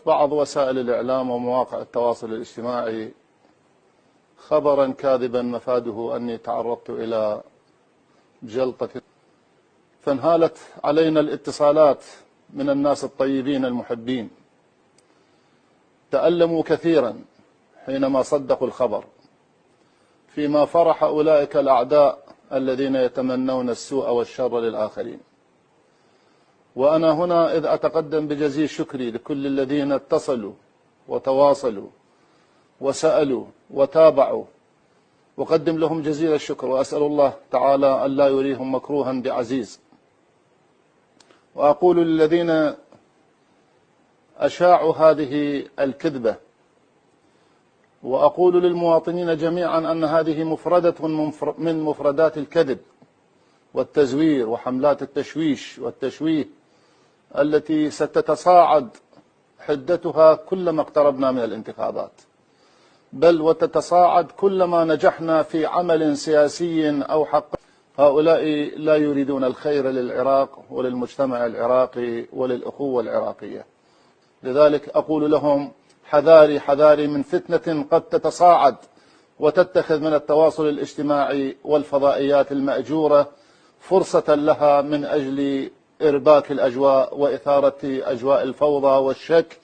بعض وسائل الإعلام ومواقع التواصل الاجتماعي خبرا كاذبا مفاده أني تعرضت إلى جلطة، فانهالت علينا الاتصالات من الناس الطيبين المحبين، تألموا كثيرا حينما صدقوا الخبر، فيما فرح أولئك الأعداء الذين يتمنون السوء والشر للآخرين. وأنا هنا إذ أتقدم بجزيل شكري لكل الذين اتصلوا وتواصلوا وسألوا وتابعوا، أقدم لهم جزيل الشكر، وأسأل الله تعالى أن لا يريهم مكروها بعزيز. وأقول للذين أشاعوا هذه الكذبة، وأقول للمواطنين جميعا أن هذه مفردة من مفردات الكذب والتزوير وحملات التشويش والتشويه التي ستتصاعد حدتها كلما اقتربنا من الانتخابات، بل وتتصاعد كلما نجحنا في عمل سياسي أو حق. هؤلاء لا يريدون الخير للعراق وللمجتمع العراقي وللأخوة العراقية. لذلك أقول لهم حذاري حذاري من فتنة قد تتصاعد وتتخذ من التواصل الاجتماعي والفضائيات المأجورة فرصة لها من أجل إرباك الأجواء وإثارة أجواء الفوضى والشك